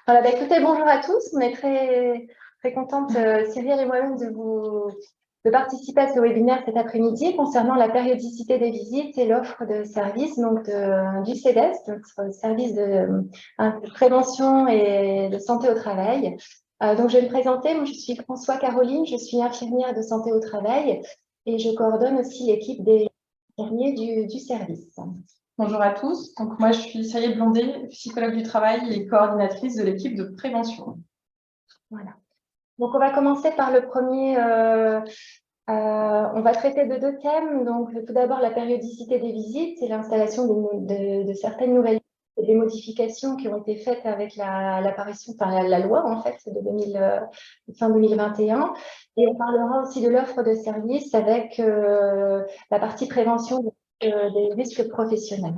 Voilà, écoutez, bonjour à tous. On est très contente, Cyril et moi-même, de participer à ce webinaire cet après-midi concernant la périodicité des visites et l'offre de services du CEDES, notre service de prévention et de santé au travail. Donc, je vais me présenter. Moi, je suis François Caroline, je suis infirmière de santé au travail et je coordonne aussi l'équipe des infirmiers du service. Bonjour à tous, donc moi je suis Cyril Blondet, psychologue du travail et coordinatrice de l'équipe de prévention. Voilà. Donc on va commencer par le premier, on va traiter de deux thèmes. Donc tout d'abord la périodicité des visites et l'installation de certaines nouvelles des modifications qui ont été faites avec l'apparition, la loi en fait de fin 2021. Et on parlera aussi de l'offre de services avec la partie prévention des risques professionnels.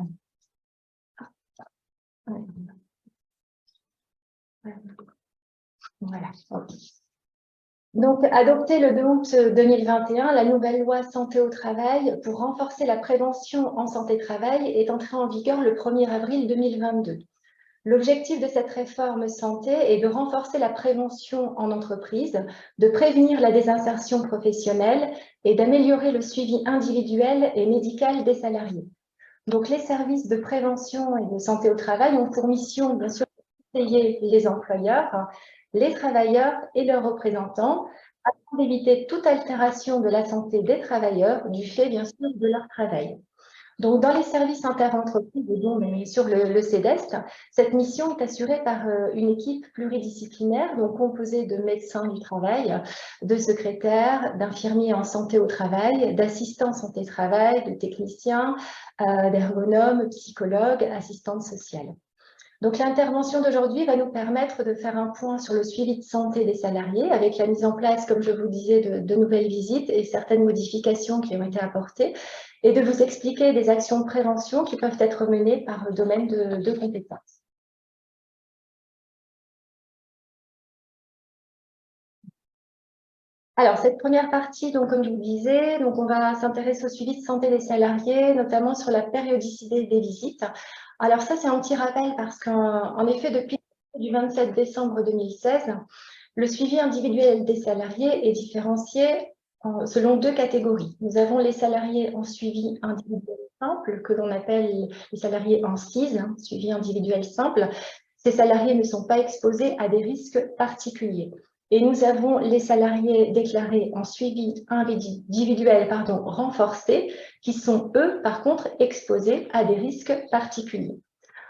Voilà. Okay. Donc, adoptée le 2 août 2021, la nouvelle loi santé au travail pour renforcer la prévention en santé-travail est entrée en vigueur le 1er avril 2022. L'objectif de cette réforme santé est de renforcer la prévention en entreprise, de prévenir la désinsertion professionnelle et d'améliorer le suivi individuel et médical des salariés. Donc, les services de prévention et de santé au travail ont pour mission, bien sûr, de conseiller les employeurs, les travailleurs et leurs représentants afin d'éviter toute altération de la santé des travailleurs du fait, bien sûr, de leur travail. Donc, dans les services interentreprises, dont bien sûr le CEDEST, cette mission est assurée par une équipe pluridisciplinaire, donc composée de médecins du travail, de secrétaires, d'infirmiers en santé au travail, d'assistants santé-travail, de techniciens, d'ergonomes, psychologues, assistantes sociales. Donc, l'intervention d'aujourd'hui va nous permettre de faire un point sur le suivi de santé des salariés avec la mise en place, comme je vous disais, de nouvelles visites et certaines modifications qui ont été apportées et de vous expliquer des actions de prévention qui peuvent être menées par domaine de compétences. Alors, cette première partie, donc, comme je vous disais, donc, on va s'intéresser au suivi de santé des salariés, notamment sur la périodicité des visites. Alors ça, c'est un petit rappel parce qu'en effet, depuis le 27 décembre 2016, le suivi individuel des salariés est différencié selon deux catégories. Nous avons les salariés en suivi individuel simple, que l'on appelle les salariés en SIS, suivi individuel simple. Ces salariés ne sont pas exposés à des risques particuliers. Et nous avons les salariés déclarés en suivi individuel renforcé, qui sont, eux, par contre, exposés à des risques particuliers.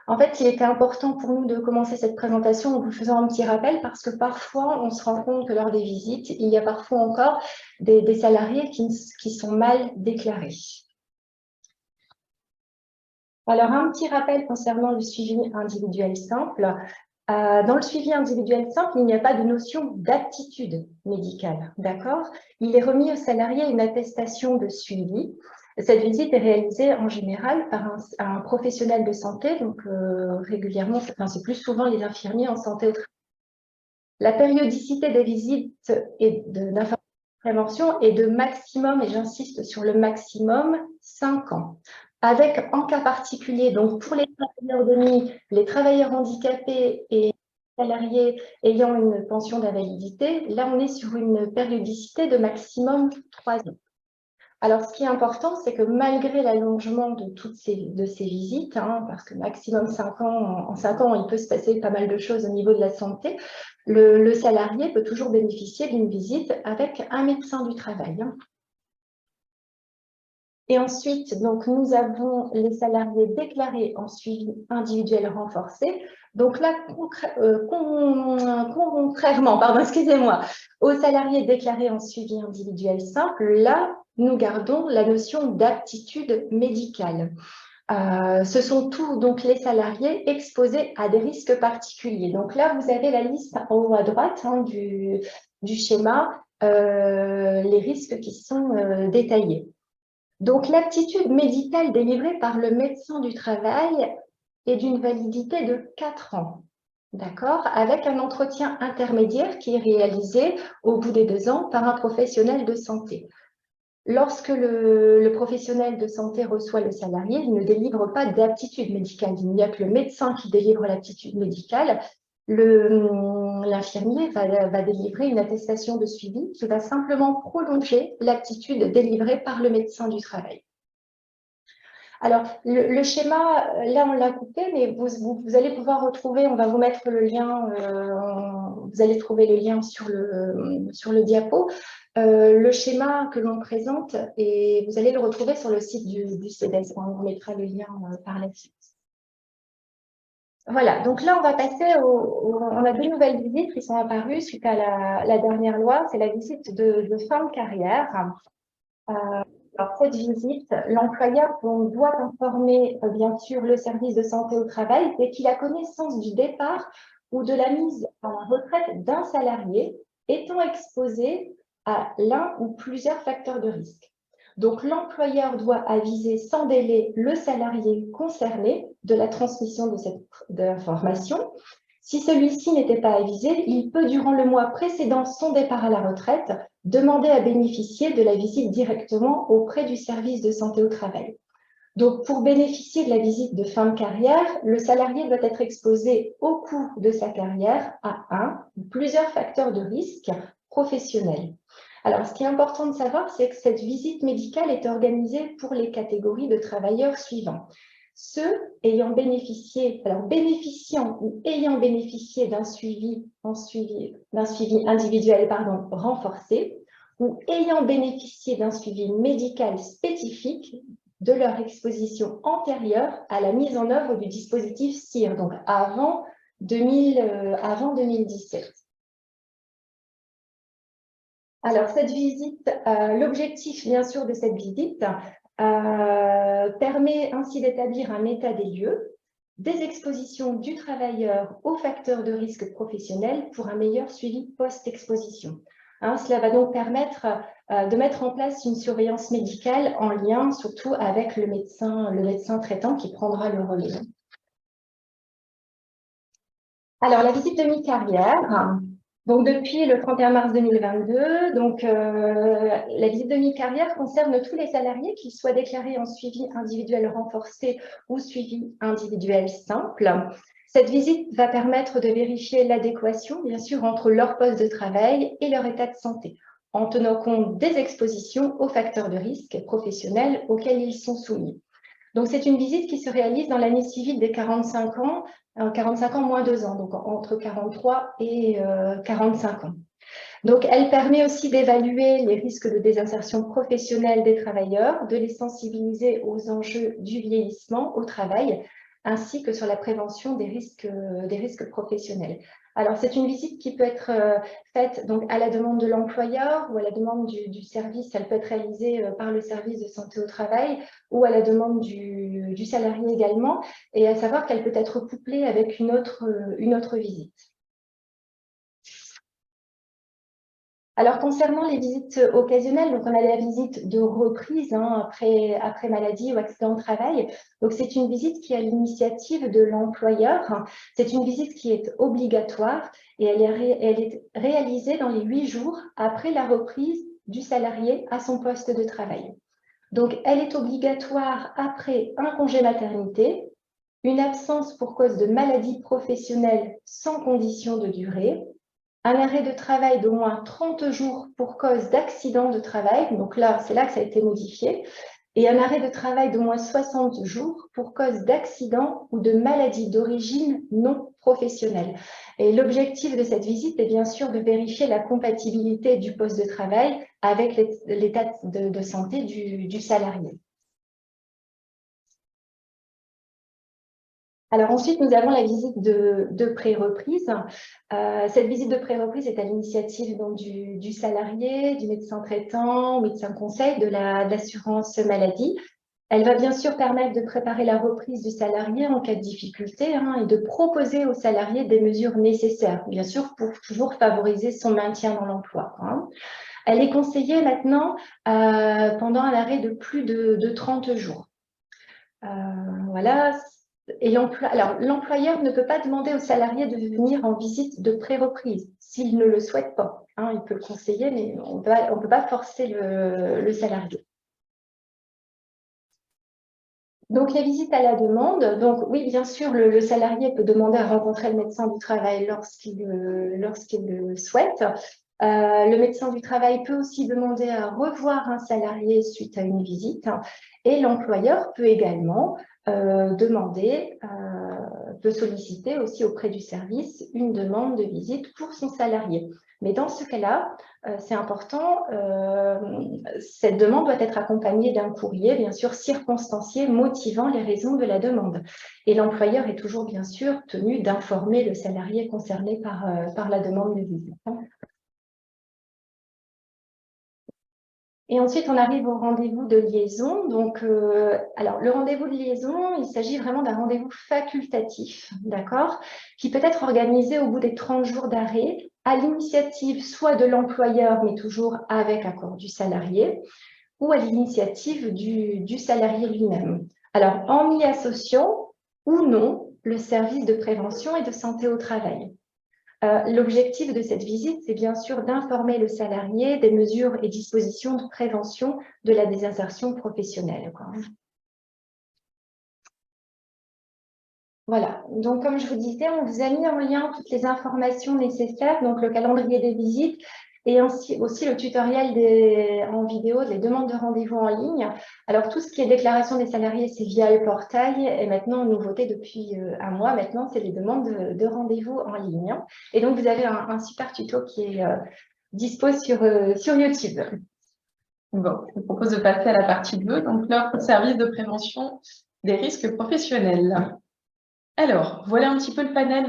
En fait, il était important pour nous de commencer cette présentation en vous faisant un petit rappel parce que parfois, on se rend compte que lors des visites, il y a parfois encore des salariés qui sont mal déclarés. Alors, un petit rappel concernant le suivi individuel simple. Dans le suivi individuel simple, il n'y a pas de notion d'aptitude médicale, d'accord? Il est remis au salarié une attestation de suivi. Cette visite est réalisée en général par un professionnel de santé, donc régulièrement, c'est plus souvent les infirmiers en santé au travail. La périodicité des visites et d'information de prévention est de maximum, et j'insiste sur le maximum, 5 ans. Avec, en cas particulier, donc pour les travailleurs de nuit, les travailleurs handicapés et les salariés ayant une pension d'invalidité, là on est sur une périodicité de maximum 3 ans. Alors, ce qui est important, c'est que malgré l'allongement de ces visites, parce que maximum 5 ans, en 5 ans, il peut se passer pas mal de choses au niveau de la santé, le salarié peut toujours bénéficier d'une visite avec un médecin du travail. Et ensuite, donc, nous avons les salariés déclarés en suivi individuel renforcé. Donc là, contrairement, excusez-moi, aux salariés déclarés en suivi individuel simple, là, nous gardons la notion d'aptitude médicale. Ce sont tous donc les salariés exposés à des risques particuliers. Donc là, vous avez la liste en haut à droite du schéma, les risques qui sont détaillés. Donc, l'aptitude médicale délivrée par le médecin du travail est d'une validité de 4 ans, d'accord, avec un entretien intermédiaire qui est réalisé au bout des 2 ans par un professionnel de santé. Lorsque le professionnel de santé reçoit le salarié, il ne délivre pas d'aptitude médicale. Il n'y a que le médecin qui délivre l'aptitude médicale. l'infirmier va délivrer une attestation de suivi qui va simplement prolonger l'aptitude délivrée par le médecin du travail. Alors, le schéma, là, on l'a coupé, mais vous allez pouvoir retrouver, on va vous mettre le lien, vous allez trouver le lien sur le diapo, le schéma que l'on présente, et vous allez le retrouver sur le site du CEDES. On vous mettra le lien par la suite. Voilà, donc là, on va passer on a 2 nouvelles visites qui sont apparues suite à la dernière loi, c'est la visite de fin de carrière. Alors, cette visite, l'employeur doit informer bien sûr le service de santé au travail dès qu'il a connaissance du départ ou de la mise à la retraite d'un salarié étant exposé à l'un ou plusieurs facteurs de risque. Donc, l'employeur doit aviser sans délai le salarié concerné de la transmission de cette information. Si celui-ci n'était pas avisé, il peut, durant le mois précédant son départ à la retraite, demander à bénéficier de la visite directement auprès du service de santé au travail. Donc, pour bénéficier de la visite de fin de carrière, le salarié doit être exposé au cours de sa carrière à un ou plusieurs facteurs de risque professionnels. Alors, ce qui est important de savoir, c'est que cette visite médicale est organisée pour les catégories de travailleurs suivants. Ceux ayant bénéficié, alors bénéficiant ou ayant bénéficié d'un suivi individuel renforcé, ou ayant bénéficié d'un suivi médical spécifique de leur exposition antérieure à la mise en œuvre du dispositif CIR, donc avant 2017. Alors, cette visite, l'objectif, bien sûr, de cette visite permet ainsi d'établir un état des lieux, des expositions du travailleur aux facteurs de risque professionnels pour un meilleur suivi post-exposition. Cela va donc permettre de mettre en place une surveillance médicale en lien surtout avec le médecin traitant qui prendra le relais. Alors, la visite de mi-carrière. Donc, depuis le 31 mars 2022, la visite de mi-carrière concerne tous les salariés, qu'ils soient déclarés en suivi individuel renforcé ou suivi individuel simple. Cette visite va permettre de vérifier l'adéquation, bien sûr, entre leur poste de travail et leur état de santé, en tenant compte des expositions aux facteurs de risque professionnels auxquels ils sont soumis. Donc, c'est une visite qui se réalise dans l'année civile des 45 ans, 45 ans moins 2 ans, donc entre 43 et 45 ans. Donc, elle permet aussi d'évaluer les risques de désinsertion professionnelle des travailleurs, de les sensibiliser aux enjeux du vieillissement au travail, ainsi que sur la prévention des risques professionnels. Alors, c'est une visite qui peut être faite donc, à la demande de l'employeur ou à la demande du service. Elle peut être réalisée par le service de santé au travail ou à la demande du salarié également, et à savoir qu'elle peut être couplée avec une autre visite. Alors, concernant les visites occasionnelles, donc on a la visite de reprise après maladie ou accident de travail. Donc, c'est une visite qui est à l'initiative de l'employeur. C'est une visite qui est obligatoire et elle est réalisée dans les 8 jours après la reprise du salarié à son poste de travail. Donc, elle est obligatoire après un congé maternité, une absence pour cause de maladie professionnelle sans condition de durée, un arrêt de travail d'au moins 30 jours pour cause d'accident de travail, donc là, c'est là que ça a été modifié, et un arrêt de travail d'au moins 60 jours pour cause d'accident ou de maladie d'origine non professionnelle. Et l'objectif de cette visite est bien sûr de vérifier la compatibilité du poste de travail avec l'état de santé du salarié. Alors ensuite, nous avons la visite de pré-reprise. Cette visite de pré-reprise est à l'initiative du salarié, du médecin traitant, médecin conseil, de l'assurance maladie. Elle va bien sûr permettre de préparer la reprise du salarié en cas de difficulté et de proposer au salarié des mesures nécessaires, bien sûr, pour toujours favoriser son maintien dans l'emploi. Elle est conseillée maintenant pendant un arrêt de plus de 30 jours. Voilà. Et l'employeur ne peut pas demander au salarié de venir en visite de pré-reprise s'il ne le souhaite pas. Il peut le conseiller, mais on ne peut pas forcer le salarié. Donc, les visites à la demande. Donc, oui, bien sûr, le salarié peut demander à rencontrer le médecin du travail lorsqu'il le souhaite. Le médecin du travail peut aussi demander à revoir un salarié suite à une visite. Et l'employeur peut également peut solliciter aussi auprès du service une demande de visite pour son salarié. Mais dans ce cas-là, c'est important, cette demande doit être accompagnée d'un courrier, bien sûr, circonstancié, motivant les raisons de la demande. Et l'employeur est toujours, bien sûr, tenu d'informer le salarié concerné par la demande de visite. Et ensuite, on arrive au rendez-vous de liaison. Donc, alors, le rendez-vous de liaison, il s'agit vraiment d'un rendez-vous facultatif, d'accord, qui peut être organisé au bout des 30 jours d'arrêt, à l'initiative soit de l'employeur, mais toujours avec accord du salarié, ou à l'initiative du salarié lui-même. Alors, en y associant ou non le service de prévention et de santé au travail. L'objectif de cette visite, c'est bien sûr d'informer le salarié des mesures et dispositions de prévention de la désinsertion professionnelle. Voilà, donc comme je vous disais, on vous a mis en lien toutes les informations nécessaires, donc le calendrier des visites et aussi le tutoriel en vidéo des demandes de rendez-vous en ligne. Alors tout ce qui est déclaration des salariés, c'est via le portail et maintenant, nouveauté depuis un mois maintenant, c'est les demandes de rendez-vous en ligne. Et donc vous avez un super tuto qui est dispo sur YouTube. Bon, je vous propose de passer à la partie 2, donc l'offre de service de prévention des risques professionnels. Alors, voilà un petit peu le panel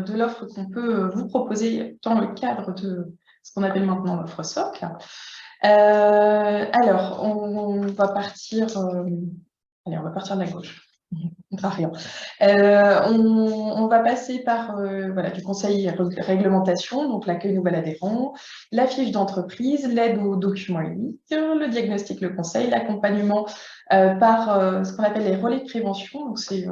de l'offre qu'on peut vous proposer dans le cadre de ce qu'on appelle maintenant l'offre SOC. Alors, on va partir de la gauche. Rien. On va passer par voilà, du conseil réglementation, donc l'accueil nouvel adhérent, la fiche d'entreprise, l'aide aux documents uniques, le diagnostic, le conseil, l'accompagnement par ce qu'on appelle les relais de prévention. Donc c'est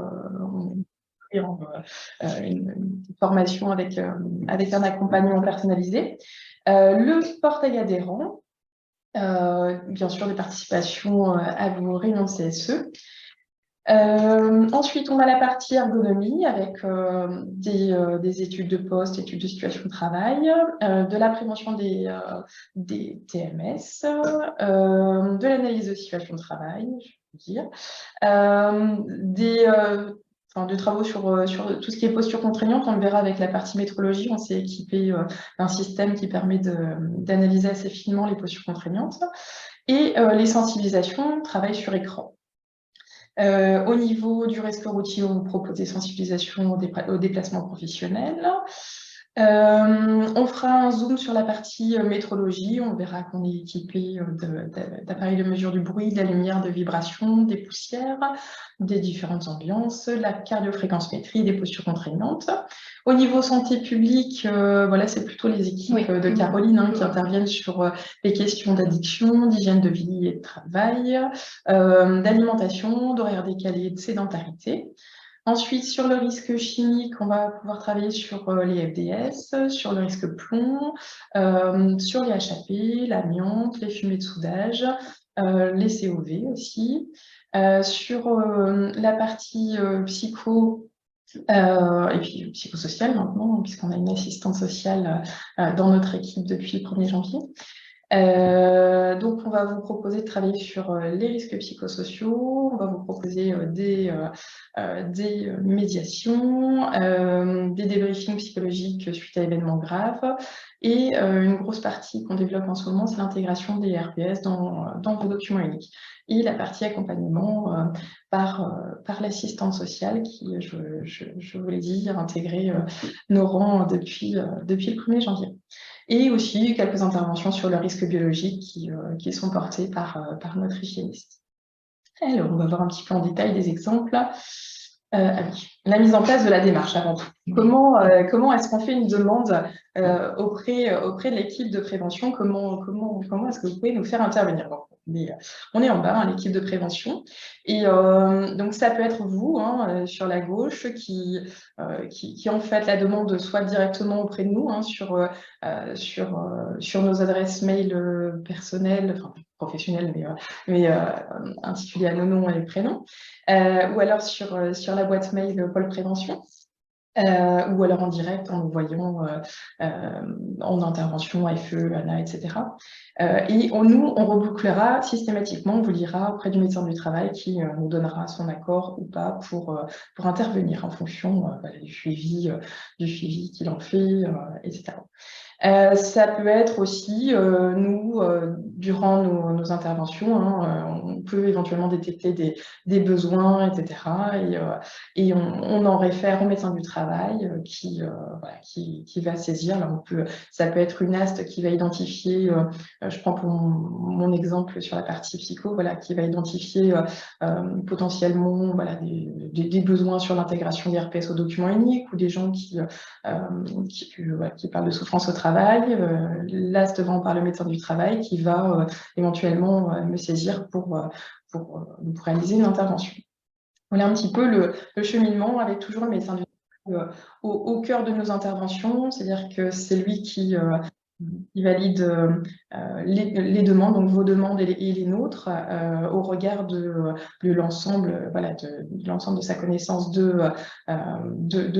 une formation avec un accompagnement personnalisé. Le portail adhérent, bien sûr des participations à vos réunions CSE. Ensuite, on a la partie ergonomie avec des études de poste, études de situation de travail, de la prévention des TMS, de l'analyse de situation de travail, je veux dire, de travaux sur tout ce qui est posture contraignante. On le verra avec la partie métrologie. On s'est équipé d'un système qui permet d'analyser assez finement les postures contraignantes. Et les sensibilisations, travail sur écran. Au niveau du risque routier, on vous propose des sensibilisations au déplacement professionnel. On fera un zoom sur la partie métrologie. On verra qu'on est équipé d'appareils de mesure du bruit, de la lumière, de vibration, des poussières, des différentes ambiances, la cardiofréquencemétrie, des postures contraignantes. Au niveau santé publique, voilà, c'est plutôt les équipes de Caroline qui interviennent sur les questions d'addiction, d'hygiène de vie et de travail, d'alimentation, d'horaires décalés, de sédentarité. Ensuite, sur le risque chimique, on va pouvoir travailler sur les FDS, sur le risque plomb, sur les HAP, l'amiante, les fumées de soudage, les COV aussi. Sur la partie psycho, et puis psychosocial maintenant, puisqu'on a une assistante sociale dans notre équipe depuis le 1er janvier. Donc, on va vous proposer de travailler sur les risques psychosociaux, on va vous proposer des médiations, des débriefings psychologiques suite à événements graves, et une grosse partie qu'on développe en ce moment, c'est l'intégration des RPS dans vos documents uniques, et la partie accompagnement par l'assistante sociale qui, je vous l'ai dit, a intégré nos rangs depuis le 1er janvier. Et aussi quelques interventions sur le risque biologique qui sont portées par notre hygiéniste. Alors, on va voir un petit peu en détail des exemples. La mise en place de la démarche avant tout. Comment est-ce qu'on fait une demande auprès de l'équipe de prévention? Comment est-ce que vous pouvez nous faire intervenir? Donc, on est en bas, hein, l'équipe de prévention. Et donc, ça peut être vous, hein, sur la gauche, qui en fait la demande soit directement auprès de nous, hein, sur nos adresses mail personnelles, enfin professionnelles, mais intitulées à nos noms et prénoms, ou alors sur la boîte mail Pôle Prévention. Ou alors en direct en nous voyant en intervention FE, ANA, etc. Et nous, on rebouclera systématiquement, on vous lira auprès du médecin du travail qui nous donnera son accord ou pas pour intervenir en fonction voilà, du suivi qu'il en fait, etc. Ça peut être aussi, nous, durant nos interventions, hein, on peut éventuellement détecter des besoins, etc. Et on en réfère au médecin du travail qui va saisir. Là, ça peut être une AST qui va identifier, je prends pour mon exemple sur la partie psycho, voilà, qui va identifier potentiellement voilà, des besoins sur l'intégration des RPS au document unique ou des gens qui parlent de souffrance au travail. Là, c'est devant par le médecin du travail qui va éventuellement me saisir pour réaliser une intervention. Voilà un petit peu le cheminement avec toujours le médecin du travail au cœur de nos interventions, c'est-à-dire que c'est lui qui valide les demandes, donc vos demandes et les nôtres, au regard de l'ensemble voilà, de l'ensemble de sa connaissance de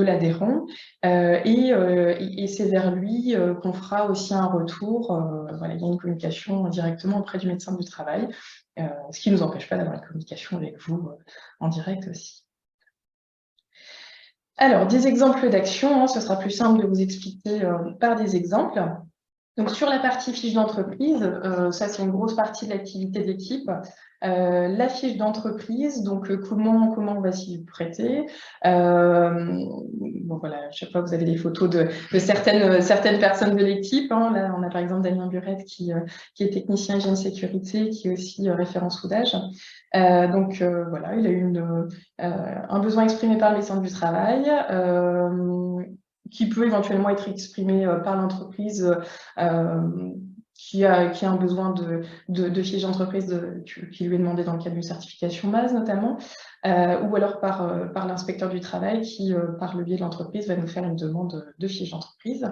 l'adhérent. Et c'est vers lui qu'on fera aussi un retour. Voilà, il y a une communication directement auprès du médecin du travail, ce qui ne nous empêche pas d'avoir une communication avec vous en direct aussi. Alors, des exemples d'action, hein, ce sera plus simple de vous expliquer par des exemples. Donc, sur la partie fiche d'entreprise, ça, c'est une grosse partie de l'activité de l'équipe. La fiche d'entreprise, donc comment on va s'y prêter. Bon, voilà, à chaque fois, vous avez des photos de certaines personnes de l'équipe. Hein. Là, on a par exemple Damien Burette qui est technicien hygiène sécurité, qui est aussi référent soudage. Donc, voilà, il a eu un besoin exprimé par le médecin du travail. Qui peut éventuellement être exprimé par l'entreprise qui a un besoin de fiche d'entreprise qui lui est demandé dans le cadre d'une certification base notamment, ou alors par l'inspecteur du travail qui, par le biais de l'entreprise, va nous faire une demande de fiche d'entreprise.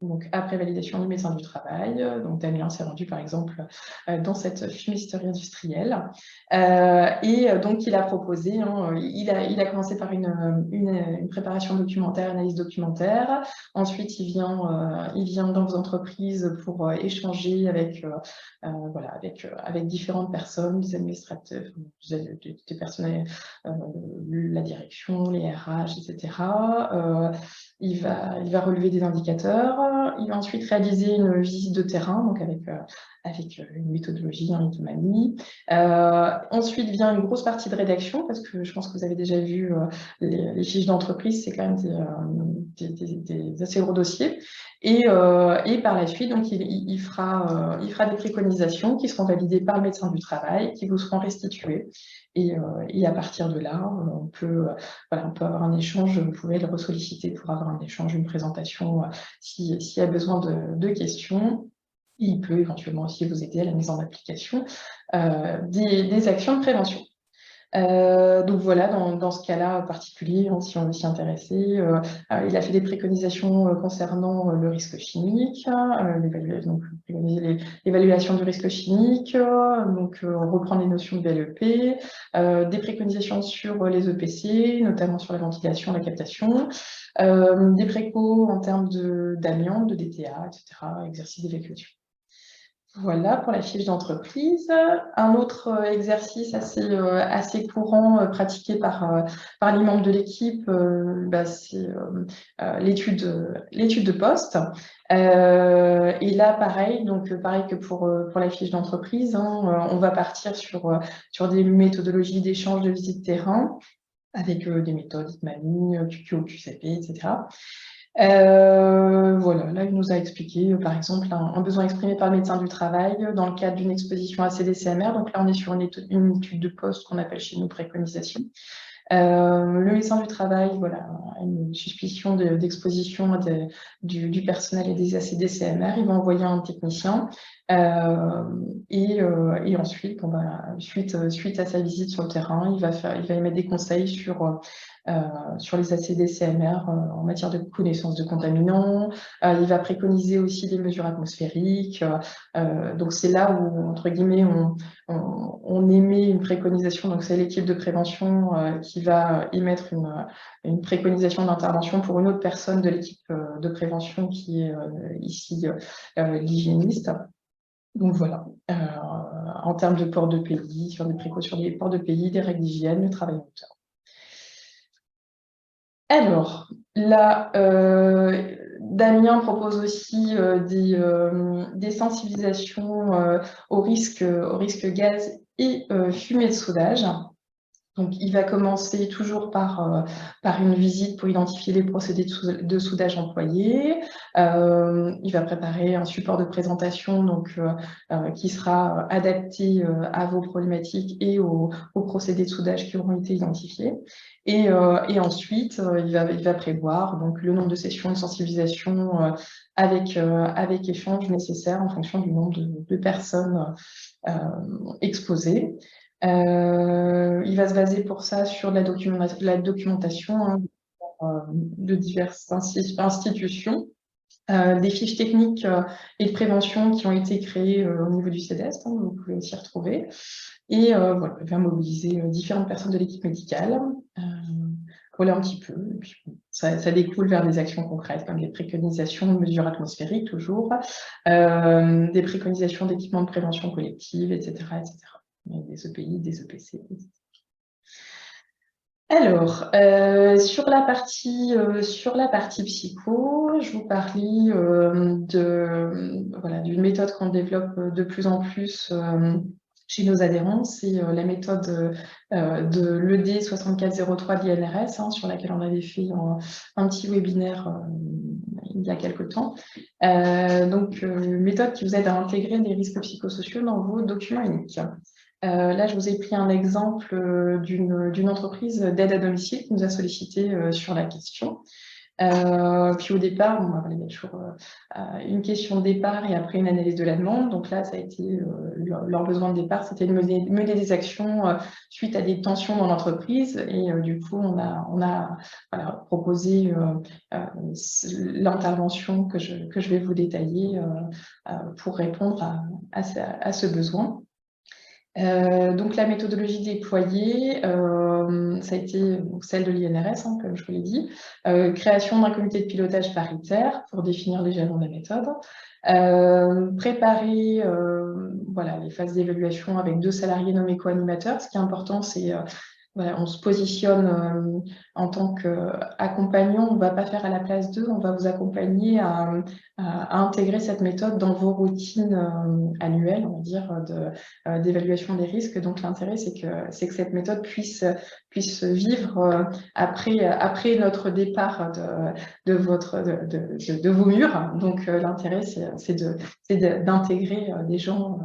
Donc, après validation du médecin du travail, donc Damien s'est rendu par exemple dans cette fumisterie industrielle. Et donc, il a proposé, hein, il a commencé par une préparation documentaire, analyse documentaire. Ensuite, il vient dans vos entreprises pour échanger avec différentes personnes, des administrateurs, des personnels, la direction, les RH, etc. Il va relever des indicateurs. Il va ensuite réaliser une visite de terrain, donc avec une méthodologie, une automanie. Ensuite vient une grosse partie de rédaction, parce que je pense que vous avez déjà vu les fiches d'entreprise, c'est quand même des assez gros dossiers. Et par la suite, donc, il fera des préconisations qui seront validées par le médecin du travail, qui vous seront restituées. Et à partir de là, on peut avoir un échange, vous pouvez le ressolliciter pour avoir un échange, une présentation, s'il y a besoin de questions. Il peut éventuellement aussi vous aider à la mise en application des actions de prévention. Donc voilà, dans ce cas-là particulier, hein, si on veut s'y intéresser, il a fait des préconisations concernant le risque chimique, l'évaluation du risque chimique, donc reprendre les notions de VLEP, des préconisations sur les EPC, notamment sur la ventilation, la captation, des précos en termes d'amiante, de DTA, etc., exercice d'évacuation. Voilà pour la fiche d'entreprise. Un autre exercice assez courant pratiqué par les membres de l'équipe, c'est l'étude de poste. Et là, pareil, donc pareil que pour la fiche d'entreprise, hein, on va partir sur des méthodologies d'échange de visite terrain avec des méthodes ITMAMI, QQ, QCP, etc. Voilà, là, il nous a expliqué, par exemple, un besoin exprimé par le médecin du travail dans le cadre d'une exposition à CDCMR. Donc là, on est sur une étude de poste qu'on appelle chez nous préconisation. Le médecin du travail, voilà, a une suspicion d'exposition du personnel et des ACDCMR. Il va envoyer un technicien Et ensuite, bon, suite à sa visite sur le terrain, il va émettre des conseils sur les ACD CMR en matière de connaissance de contaminants. Il va préconiser aussi des mesures atmosphériques. Donc c'est là où, entre guillemets, on émet une préconisation. Donc c'est l'équipe de prévention qui va émettre une préconisation d'intervention pour une autre personne de l'équipe de prévention qui est ici l'hygiéniste. Donc voilà, en termes de port de pays, sur des précautions des ports de pays, des règles d'hygiène, le travail en hauteur. Alors, là, Damien propose aussi des sensibilisations au risque gaz et fumée de soudage. Donc, il va commencer toujours par une visite pour identifier les procédés de soudage employés. Il va préparer un support de présentation donc, qui sera adapté à vos problématiques et aux procédés de soudage qui auront été identifiés. Et ensuite, il va prévoir donc, le nombre de sessions de sensibilisation avec échange nécessaire en fonction du nombre de personnes exposées. Il va se baser pour ça sur la documentation hein, de diverses institutions, des fiches techniques et de prévention qui ont été créées au niveau du CEDEST, hein, vous pouvez aussi retrouver. Et voilà, il va mobiliser différentes personnes de l'équipe médicale. Voilà un petit peu. Et puis, ça découle vers des actions concrètes, comme des préconisations de mesures atmosphériques, toujours, des préconisations d'équipements de prévention collective, etc., etc. Des EPI, des EPC. Alors, sur la partie psycho, je vous parlais d'une méthode qu'on développe de plus en plus chez nos adhérents, c'est la méthode de l'ED 6403 de l'INRS, hein, sur laquelle on avait fait un petit webinaire il y a quelques temps. Donc, une méthode qui vous aide à intégrer des risques psychosociaux dans vos documents uniques. Là, je vous ai pris un exemple d'une entreprise d'aide à domicile qui nous a sollicité sur la question. Puis au départ, il y a toujours une question de départ et après une analyse de la demande. Donc là, ça a été leur besoin de départ, c'était de mener des actions suite à des tensions dans l'entreprise. Et du coup, on a proposé l'intervention que je vais vous détailler pour répondre à ce besoin. Donc la méthodologie déployée, ça a été celle de l'INRS, hein, comme je vous l'ai dit. Création d'un comité de pilotage paritaire pour définir les jalons de la méthode. Préparer les phases d'évaluation avec 2 salariés nommés co-animateurs. Ce qui est important, c'est on se positionne en tant qu'accompagnant, on ne va pas faire à la place d'eux, on va vous accompagner à intégrer cette méthode dans vos routines annuelles, on va dire, d'évaluation des risques. Donc l'intérêt, c'est que cette méthode puisse vivre après notre départ de vos murs. Donc l'intérêt, c'est d'intégrer des gens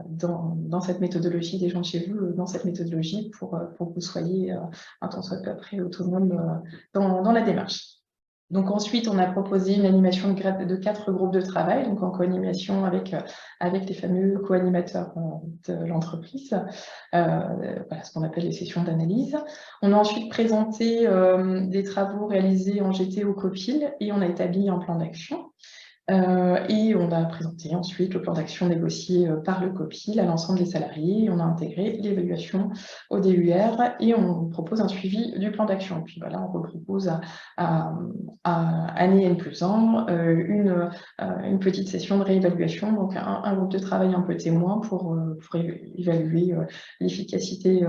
dans cette méthodologie, des gens de chez vous dans cette méthodologie pour que vous soyez un tant soit peu après autonome dans la démarche. Donc ensuite, on a proposé une animation de 4 groupes de travail, donc en co-animation avec les fameux co-animateurs de l'entreprise, ce qu'on appelle les sessions d'analyse. On a ensuite présenté des travaux réalisés en GT au COPIL et on a établi un plan d'action. Et on a présenté ensuite le plan d'action négocié par le COPIL à l'ensemble des salariés. On a intégré l'évaluation au DUR et on propose un suivi du plan d'action. Et puis voilà, on propose à année N+1 une petite session de réévaluation, donc un groupe de travail un peu témoin pour évaluer l'efficacité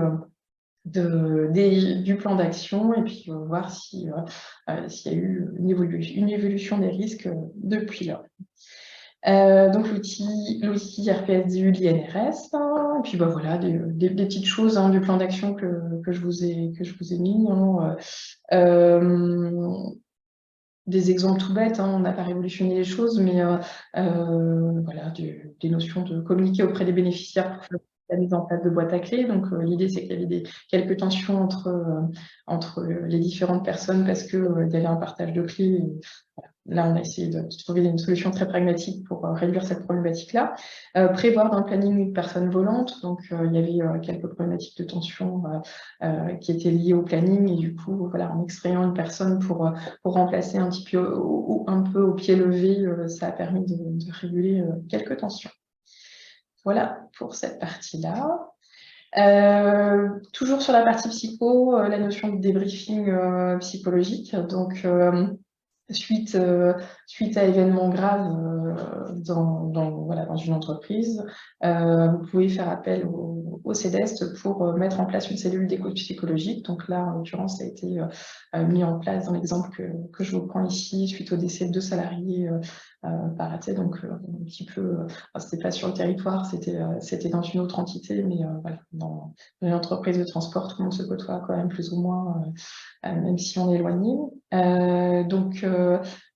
du plan d'action et puis voir s'il y a eu une évolution des risques depuis là. Donc l'outil RPSDU de l'INRS, et puis voilà, des petites choses du plan d'action que je vous ai mis. Des exemples tout bêtes, on n'a pas révolutionné les choses, mais voilà, des notions de communiquer auprès des bénéficiaires pour la mise en place de boîtes à clés. Donc l'idée, c'est qu'il y avait quelques tensions entre les différentes personnes parce qu'il y avait un partage de clés. là, on a essayé de trouver une solution très pragmatique pour réduire cette problématique-là. Prévoir dans le planning une personne volante, donc il y avait quelques problématiques de tension qui étaient liées au planning, et du coup, voilà, en extrayant une personne pour remplacer un petit peu, un peu au pied levé, ça a permis de réguler quelques tensions. Voilà pour cette partie-là. Toujours sur la partie psycho, la notion de débriefing psychologique. Donc, suite à événements graves dans une entreprise, vous pouvez faire appel au CEDEST pour mettre en place une cellule d'écoute psychologique. Donc là, en l'occurrence, ça a été mis en place dans l'exemple que je vous prends ici, suite au décès de 2 salariés par AT. Donc un petit peu, c'était pas sur le territoire, c'était dans une autre entité, mais voilà, dans une entreprise de transport, tout le monde se côtoie quand même plus ou moins, même si on est éloigné. Donc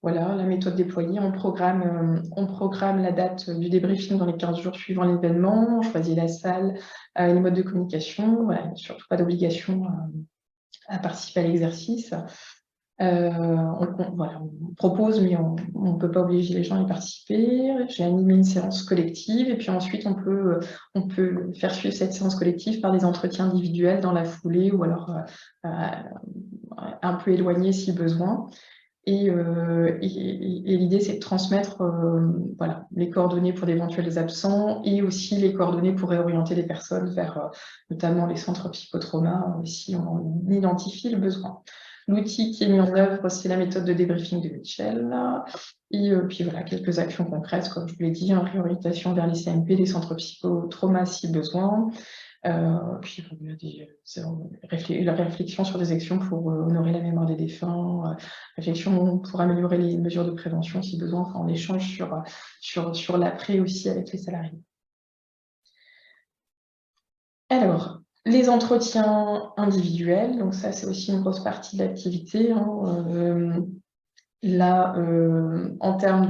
voilà, la méthode déployée, on programme la date du débriefing dans les 15 jours suivant l'événement, on choisit la salle, les modes de communication, voilà, surtout pas d'obligation à participer à l'exercice. On propose, mais on ne peut pas obliger les gens à y participer. J'ai animé une séance collective, et puis ensuite on peut faire suivre cette séance collective par des entretiens individuels dans la foulée, ou alors un peu éloignés si besoin. Et l'idée, c'est de transmettre voilà, les coordonnées pour d'éventuels absents, et aussi les coordonnées pour réorienter les personnes vers notamment les centres psychotrauma si on identifie le besoin. L'outil qui est mis en œuvre, c'est la méthode de débriefing de Mitchell. Et puis voilà, quelques actions concrètes, comme je vous l'ai dit, réorientation vers les CMP, les centres psychotrauma si besoin. Puis la réflexion sur des actions pour honorer la mémoire des défunts, réflexion pour améliorer les mesures de prévention si besoin, enfin, en échange sur l'après aussi avec les salariés. Alors, les entretiens individuels, donc ça c'est aussi une grosse partie de l'activité. Là, en termes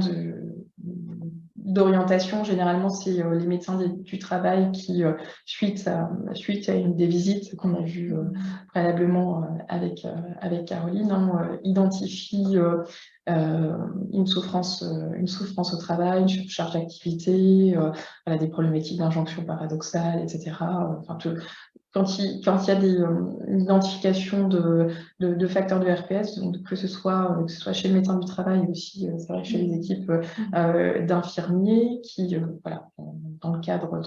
d'orientation, généralement, c'est les médecins du travail qui, suite à des visites qu'on a vues préalablement avec Caroline, identifient une souffrance au travail, une surcharge d'activité, voilà, des problématiques d'injonction paradoxale, etc. Enfin, quand il y a une identification de facteurs de RPS, donc que ce soit chez le médecin du travail, aussi c'est vrai, chez les équipes d'infirmiers qui, voilà, dans le cadre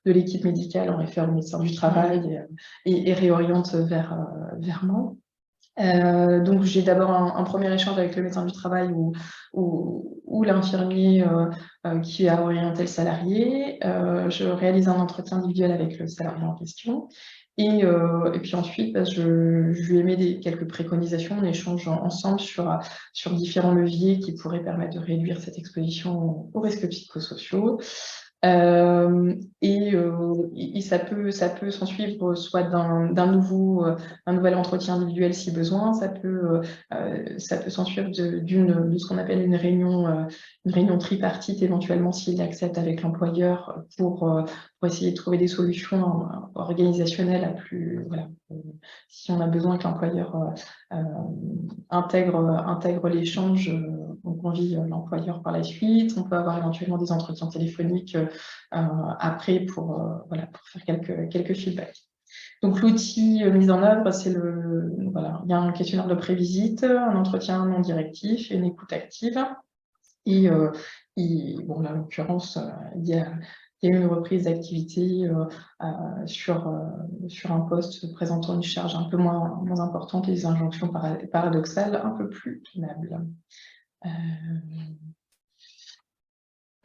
de l'équipe médicale, on réfère au médecin du travail et réoriente vers moi. Donc j'ai d'abord un premier échange avec le médecin du travail ou l'infirmier qui a orienté le salarié. Je réalise un entretien individuel avec le salarié en question. Et puis ensuite, je lui émets quelques préconisations, on échange ensemble sur différents leviers qui pourraient permettre de réduire cette exposition aux risques psychosociaux. Et ça peut s'en suivre soit d'un nouvel entretien individuel si besoin, ça peut s'en suivre de ce qu'on appelle une réunion tripartite éventuellement s'il accepte avec l'employeur pour essayer de trouver des solutions organisationnelles à plus, voilà, si on a besoin que l'employeur intègre l'échange, on convie l'employeur par la suite. On peut avoir éventuellement des entretiens téléphoniques après pour faire quelques feedbacks. Donc l'outil mis en œuvre, c'est il y a un questionnaire de prévisite, un entretien non directif et une écoute active. Et bon, là, en l'occurrence, il y a une reprise d'activité sur un poste présentant une charge un peu moins importante et des injonctions paradoxales un peu plus tenables.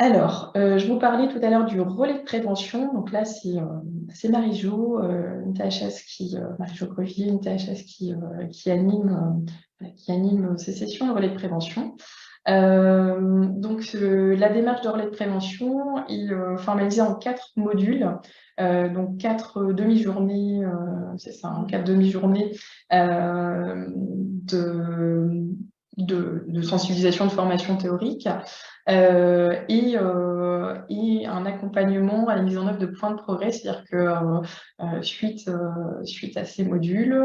Alors, je vous parlais tout à l'heure du relais de prévention. Donc là, c'est Marie-Jo, Marie-Jo Crevier, une THS qui anime ces sessions de relais de prévention. Donc, la démarche de relais de prévention est formalisée en 4 modules, donc 4 demi-journées, c'est ça, 4 demi-journées de sensibilisation, de formation théorique, et un accompagnement à la mise en œuvre de points de progrès, c'est-à-dire que suite à ces modules,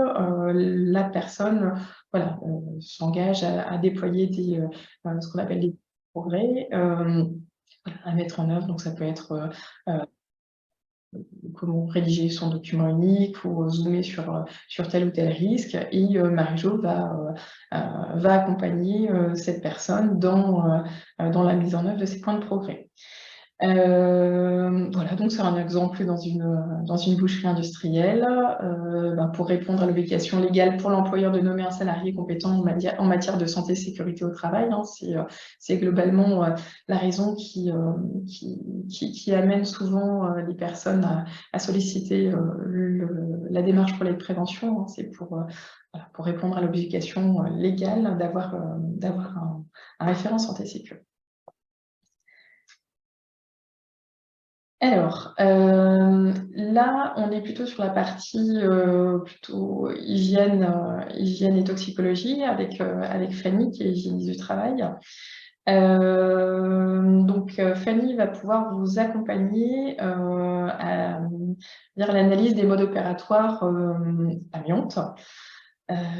la personne voilà, s'engage à déployer ce qu'on appelle des progrès à mettre en œuvre. Donc ça peut être comment rédiger son document unique ou zoomer sur tel ou tel risque. Et Marie-Jo va accompagner cette personne dans la mise en œuvre de ces points de progrès. Voilà, donc c'est un exemple dans une boucherie industrielle pour répondre à l'obligation légale pour l'employeur de nommer un salarié compétent en matière de santé et sécurité au travail. Hein, c'est globalement la raison qui amène souvent les personnes à solliciter la démarche pour l'aide de prévention. Hein, c'est pour répondre à l'obligation légale d'avoir un référent santé et sécurité. Alors, là, on est plutôt sur la partie plutôt hygiène et toxicologie avec Fanny, qui est hygiéniste du travail. Donc, Fanny va pouvoir vous accompagner vers l'analyse des modes opératoires amiantes.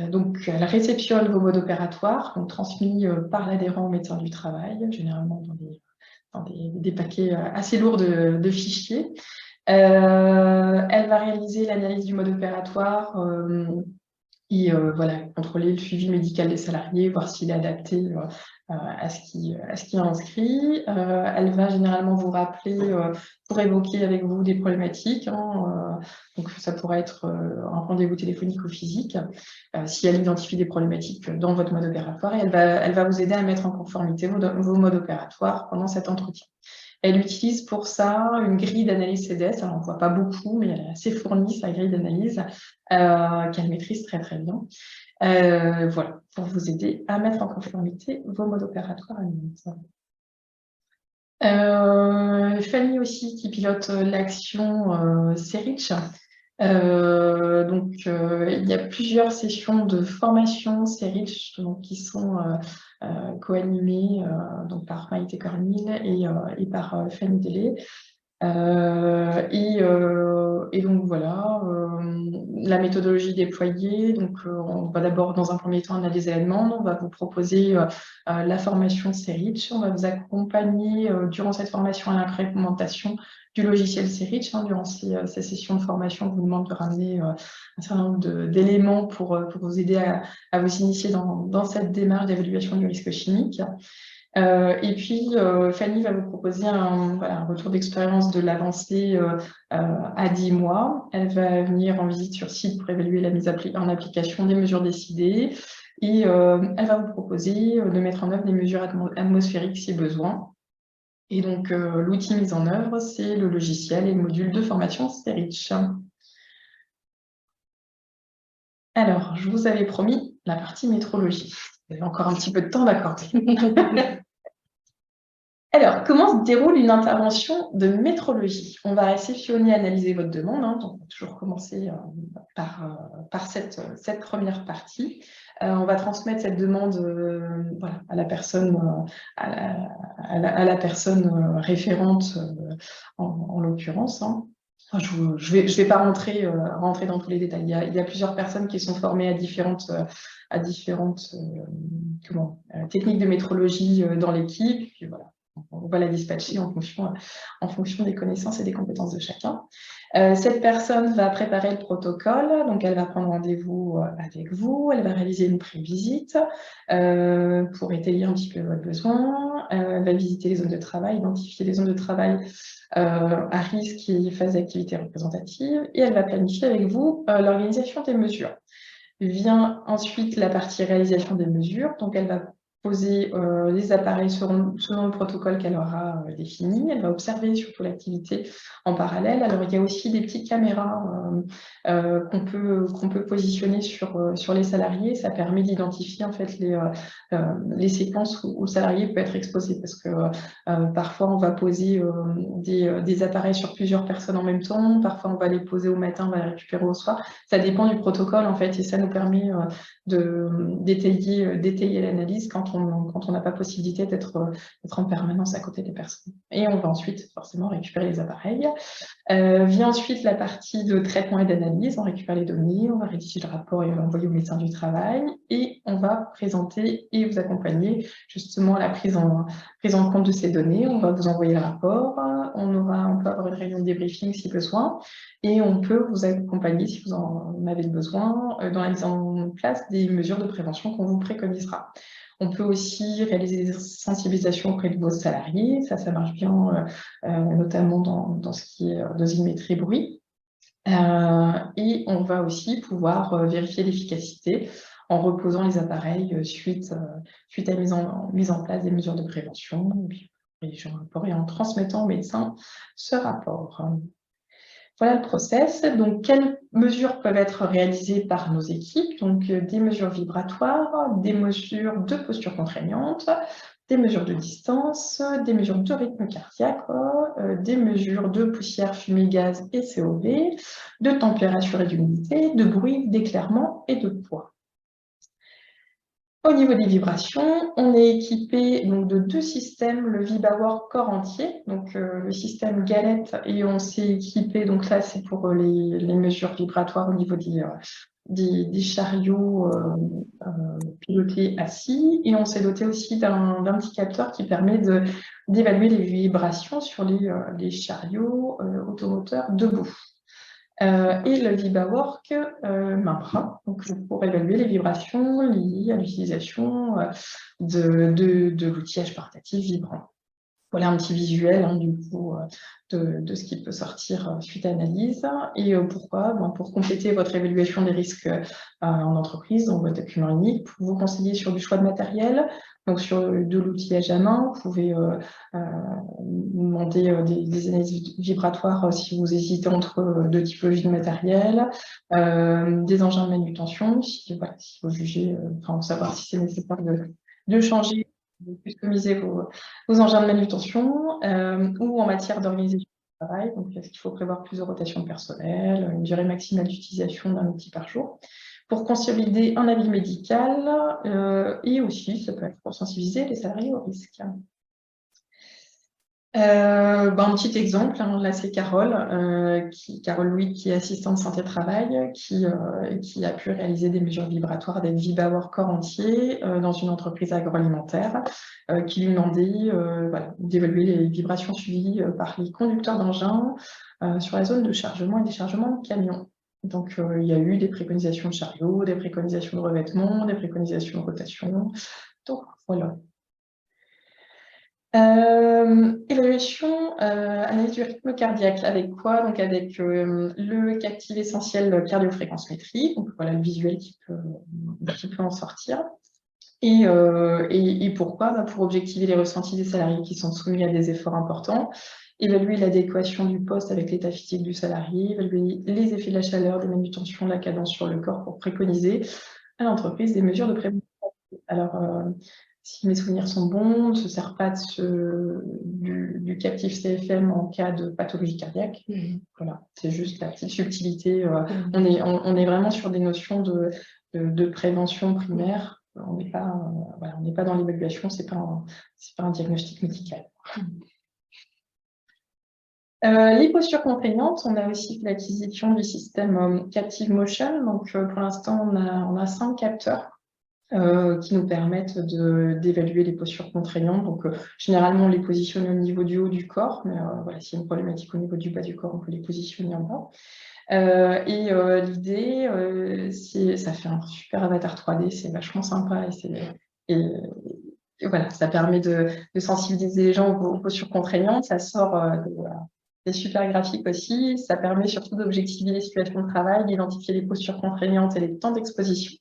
Donc, elle réceptionne vos modes opératoires, donc transmis par l'adhérent au médecin du travail, généralement dans des paquets assez lourds de fichiers. Elle va réaliser l'analyse du mode opératoire et contrôler le suivi médical des salariés, voir s'il est adapté à ce qui est inscrit. Elle va généralement vous rappeler pour évoquer avec vous des problématiques. Donc ça pourrait être un rendez-vous téléphonique ou physique, si elle identifie des problématiques dans votre mode opératoire, et elle va vous aider à mettre en conformité vos modes opératoires pendant cet entretien. Elle utilise pour ça une grille d'analyse CDS. Alors, on ne voit pas beaucoup, mais elle est assez fournie, sa grille d'analyse, qu'elle maîtrise très très bien. Voilà, pour vous aider à mettre en conformité vos modes opératoires à Fanny aussi, qui pilote l'action CERICH. Donc, il y a plusieurs sessions de formation CERICH qui sont co-animées par Maïté Cornille et par Fanny Délé. Et donc voilà, la méthodologie déployée. Donc on va d'abord dans un premier temps analyser la demande, on va vous proposer la formation CERICH, on va vous accompagner durant cette formation à l'implémentation du logiciel CERICH. Durant ces sessions de formation, on vous demande de ramener un certain nombre d'éléments pour vous aider à vous initier dans cette démarche d'évaluation du risque chimique. Et puis, Fanny va vous proposer un retour d'expérience de l'avancée à 10 mois. Elle va venir en visite sur site pour évaluer la mise en application des mesures décidées. Et elle va vous proposer de mettre en œuvre des mesures atmosphériques si besoin. Et donc, l'outil mis en œuvre, c'est le logiciel et le module de formation CERICH. Alors, je vous avais promis la partie métrologie. Vous avez encore un petit peu de temps d'accorder. Alors, comment se déroule une intervention de métrologie? On va réceptionner, analyser votre demande, donc on va toujours commencer par cette première partie. On va transmettre cette demande à la personne, à la personne référente en l'occurrence. Je vais pas rentrer dans tous les détails. Il y a plusieurs personnes qui sont formées à différentes techniques de métrologie dans l'équipe. Puis voilà. On va la dispatcher en fonction des connaissances et des compétences de chacun. Cette personne va préparer le protocole, donc elle va prendre rendez-vous avec vous, elle va réaliser une pré-visite pour étayer un petit peu votre besoin, elle va visiter les zones de travail, identifier les zones de travail à risque et phase d'activité représentative, et elle va planifier avec vous l'organisation des mesures. Vient ensuite la partie réalisation des mesures, donc elle va poser les appareils selon le protocole qu'elle aura défini. Elle va observer surtout l'activité en parallèle. Alors, il y a aussi des petites caméras qu'on peut positionner sur les salariés. Ça permet d'identifier en fait les séquences où le salarié peut être exposé, parce que parfois, on va poser des appareils sur plusieurs personnes en même temps. Parfois, on va les poser au matin, on va les récupérer au soir. Ça dépend du protocole, en fait, et ça nous permet d'étayer l'analyse quand quand on n'a pas possibilité d'être en permanence à côté des personnes. Et on va ensuite forcément récupérer les appareils. Vient ensuite la partie de traitement et d'analyse. On récupère les données, on va rédiger le rapport et on va l'envoyer au médecin du travail. Et on va présenter et vous accompagner justement à la prise en compte de ces données. On va vous envoyer le rapport. On peut avoir une réunion de débriefing si besoin. Et on peut vous accompagner, si vous en avez besoin, dans la mise en place des mesures de prévention qu'on vous préconisera. On peut aussi réaliser des sensibilisations auprès de vos salariés. Ça marche bien, notamment dans ce qui est dosimétrie bruit. Et on va aussi pouvoir vérifier l'efficacité en reposant les appareils suite à mise en place des mesures de prévention, rédigeant un rapport et en transmettant au médecin ce rapport. Voilà le process. Donc, quelles mesures peuvent être réalisées par nos équipes? Donc, des mesures vibratoires, des mesures de posture contraignante, des mesures de distance, des mesures de rythme cardiaque, des mesures de poussière, fumée, gaz et COV, de température et d'humidité, de bruit, d'éclairement et de poids. Au niveau des vibrations, on est équipé donc, de 2 systèmes, le VibaWork corps entier, donc le système galette, et on s'est équipé, donc là c'est pour les mesures vibratoires au niveau des chariots pilotés assis, et on s'est doté aussi d'un petit capteur qui permet d'évaluer les vibrations sur les chariots automoteurs debout. Et le VibaWork main-bras, donc pour évaluer les vibrations liées à l'utilisation de l'outillage portatif vibrant. Voilà un petit visuel du coup de ce qui peut sortir suite à analyse. Et pourquoi? Pour compléter votre évaluation des risques en entreprise, dans votre document unique, pour vous conseiller sur du choix de matériel, donc sur de l'outillage à main. Vous pouvez demander des analyses vibratoires si vous hésitez entre 2 typologies de matériel, des engins de manutention, si vous jugez, savoir si c'est nécessaire de changer, de customiser vos engins de manutention, ou en matière d'organisation du travail. Donc, est-ce qu'il faut prévoir plusieurs rotations de personnel, une durée maximale d'utilisation d'un outil par jour, pour consolider un avis médical, et aussi, ça peut être pour sensibiliser les salariés au risque. Un petit exemple, là c'est Carole, Carole Louis, qui est assistante santé-travail, qui a pu réaliser des mesures vibratoires avec VibaWork corps entier dans une entreprise agroalimentaire, qui lui demandait d'évaluer les vibrations suivies par les conducteurs d'engins sur la zone de chargement et déchargement de camions. Donc il y a eu des préconisations de chariot, des préconisations de revêtement, des préconisations de rotation. Donc voilà. Évaluation, analyse du rythme cardiaque, avec quoi? Donc avec le captif essentiel cardiofréquence-métrie, donc voilà le visuel qui peut en sortir. Et pourquoi? Pour objectiver les ressentis des salariés qui sont soumis à des efforts importants, évaluer l'adéquation du poste avec l'état physique du salarié, évaluer les effets de la chaleur, des manutentions, de la cadence sur le corps pour préconiser à l'entreprise des mesures de prévention. Alors, si mes souvenirs sont bons, on ne se sert pas du captif CFM en cas de pathologie cardiaque. Voilà, c'est juste la petite subtilité. On est vraiment sur des notions de prévention primaire. On n'est pas dans l'évaluation, c'est pas un diagnostic médical. Les postures contraignantes, on a aussi l'acquisition du système Captive Motion. Donc, pour l'instant, on a 5 capteurs qui nous permettent d'évaluer les postures contraignantes. Donc, généralement, on les positionne au niveau du haut du corps, mais s'il y a une problématique au niveau du bas du corps, on peut les positionner en bas. L'idée, ça fait un super avatar 3D, c'est vachement sympa, et voilà, ça permet de sensibiliser les gens aux postures contraignantes. Ça sort des super graphiques aussi. Ça permet surtout d'objectiver les situations de travail, d'identifier les postures contraignantes et les temps d'exposition.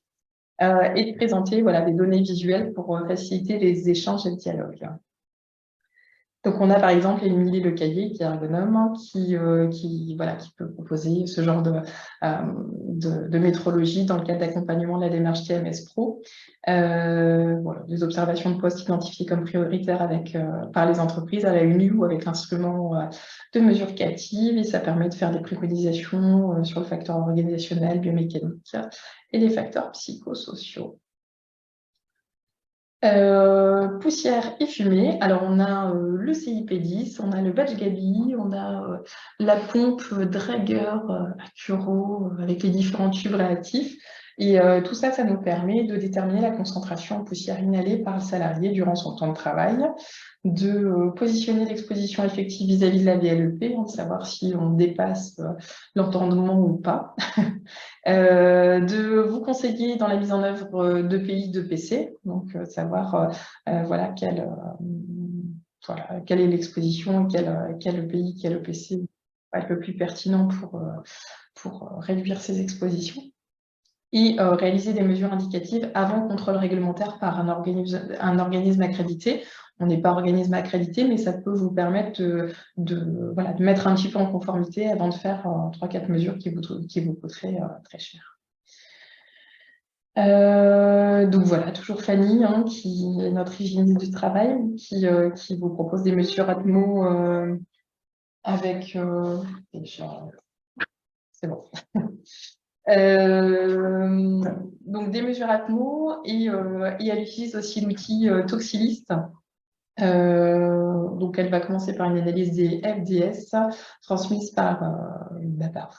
Et de présenter des données visuelles pour faciliter les échanges et le dialogue. Donc, on a par exemple Émilie Lecaillé, qui est ergonome, qui peut proposer ce genre de métrologie dans le cadre d'accompagnement de la démarche TMS Pro. Des observations de poste identifiées comme prioritaires par les entreprises à la UNU ou avec l'instrument de mesure captive, et ça permet de faire des préconisations sur le facteur organisationnel, biomécanique et les facteurs psychosociaux. Poussière et fumée. Alors, on a le CIP10, on a le badge Gabi, on a la pompe dragueur Accuro avec les différents tubes réactifs. Et tout ça, ça nous permet de déterminer la concentration en poussière inhalée par le salarié durant son temps de travail, de positionner l'exposition effective vis-à-vis de la VLEP, de savoir si on dépasse l'entendement ou pas. De vous conseiller dans la mise en œuvre de pays de PC, donc savoir voilà, quelle est l'exposition, quel pays, quel EPC va être le plus pertinent pour réduire ces expositions. Et réaliser des mesures indicatives avant contrôle réglementaire par un organisme accrédité. On n'est pas organisme accrédité, mais ça peut vous permettre de mettre un petit peu en conformité avant de faire 3-4 mesures qui vous coûteraient très cher. Donc voilà, toujours Fanny, hein, qui est notre hygiéniste du travail, qui vous propose des mesures Atmo avec... c'est bon. Donc des mesures Atmo, et elle utilise aussi l'outil Toxilist. Donc elle va commencer par une analyse des FDS transmise par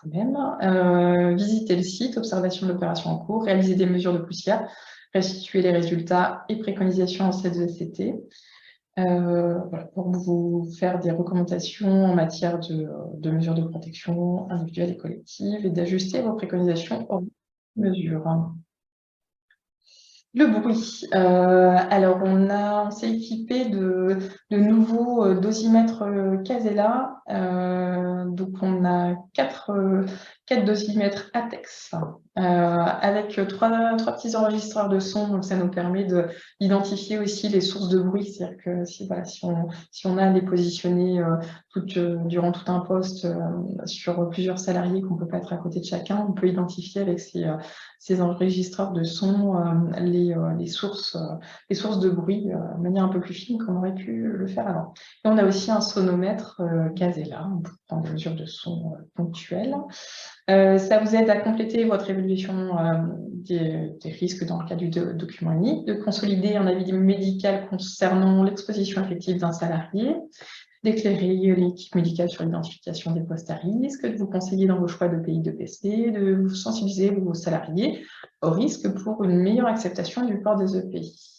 vous-même, visiter le site, observation de l'opération en cours, réaliser des mesures de poussière, restituer les résultats et préconisations en CET. Voilà, pour vous faire des recommandations en matière de mesures de protection individuelle et collective et d'ajuster vos préconisations aux mesures. Le bruit. Alors, on s'est équipé de nouveaux dosimètres Casella. Donc, on a quatre dosimètres ATEX avec trois petits enregistreurs de son. Donc, ça nous permet d'identifier aussi les sources de bruit. C'est-à-dire que si on a à les positionner durant tout un poste sur plusieurs salariés, qu'on ne peut pas être à côté de chacun, on peut identifier avec ces enregistreurs de son les sources de bruit de manière un peu plus fine qu'on aurait pu le faire avant. Et on a aussi un sonomètre Casella pour prendre des mesures de son ponctuelles. Ça vous aide à compléter votre évaluation des risques dans le cadre du document unique, de consolider un avis médical concernant l'exposition effective d'un salarié, d'éclairer l'équipe médicale sur l'identification des postes à risque, de vous conseiller dans vos choix de pays de PC, de vous sensibiliser vos salariés au risque pour une meilleure acceptation du port des EPI.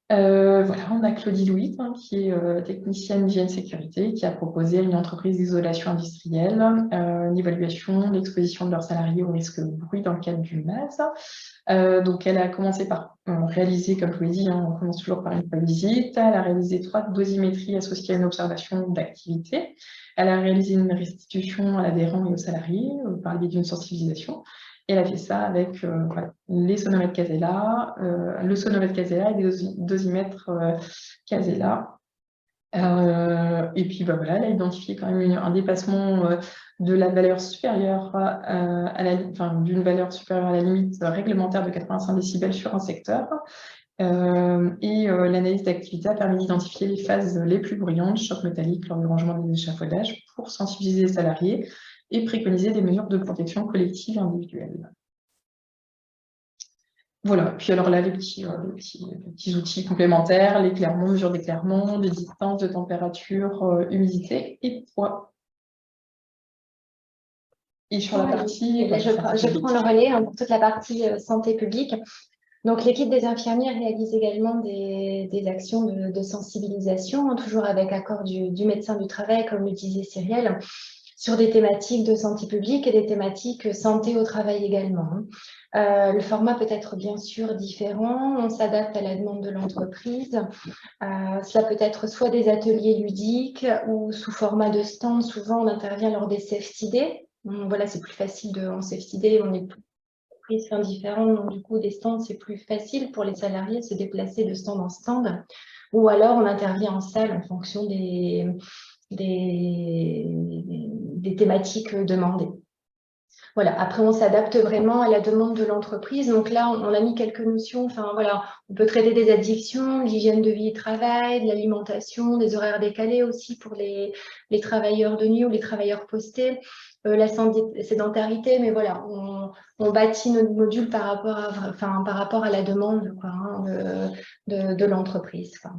Voilà, on a Claudie Louis, hein, qui est technicienne hygiène sécurité, qui a proposé à une entreprise d'isolation industrielle une évaluation de l'exposition de leurs salariés au risque bruit dans le cadre du MAS. Donc, elle a commencé par réaliser, comme je vous l'ai dit, hein, on commence toujours par une visite. Elle a réalisé 3 dosimétries associées à une observation d'activité. Elle a réalisé une restitution à l'adhérent et aux salariés par le biais d'une sensibilisation. Et elle a fait ça avec les sonomètres Casella, le sonomètre Casella et des dosimètres Casella. Et puis voilà, elle a identifié quand même un dépassement de la valeur supérieure d'une valeur supérieure à la limite réglementaire de 85 décibels sur un secteur. L'analyse d'activité a permis d'identifier les phases les plus bruyantes, choc métallique lors du rangement des échafaudages, pour sensibiliser les salariés et préconiser des mesures de protection collective et individuelle. Voilà, puis alors là, les petits outils complémentaires, l'éclairement, mesure d'éclairement, des distances de température, humidité et poids. Et sur la partie... je prends le relais hein, pour toute la partie santé publique. Donc, l'équipe des infirmières réalise également des actions de sensibilisation, hein, toujours avec accord du médecin du travail, comme le disait Cyrielle, sur des thématiques de santé publique et des thématiques santé au travail également. Le format peut être bien sûr différent, on s'adapte à la demande de l'entreprise. Cela peut être soit des ateliers ludiques ou sous format de stand. Souvent, on intervient lors des Safety Day. Voilà, c'est plus facile en Safety Day, on est plus indifférent, donc du coup, des stands, c'est plus facile pour les salariés de se déplacer de stand en stand. Ou alors, on intervient en salle en fonction des thématiques demandées. Voilà. Après, on s'adapte vraiment à la demande de l'entreprise. Donc là, on a mis quelques notions. Enfin, voilà, on peut traiter des addictions, de l'hygiène de vie et travail, de l'alimentation, des horaires décalés aussi pour les travailleurs de nuit ou les travailleurs postés, la sédentarité. Mais voilà, on bâtit notre module par rapport à la demande, quoi, hein, de l'entreprise, quoi.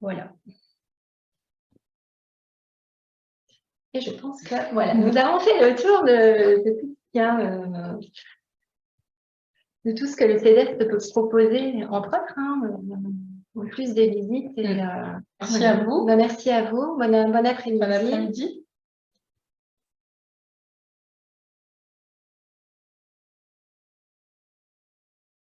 Voilà. Et je pense que voilà, nous avons fait le tour de tout ce que le CEDEF peut proposer, entre autres, hein, en plus des visites. Merci à vous. Merci à vous. Bon après-midi. Bon après-midi.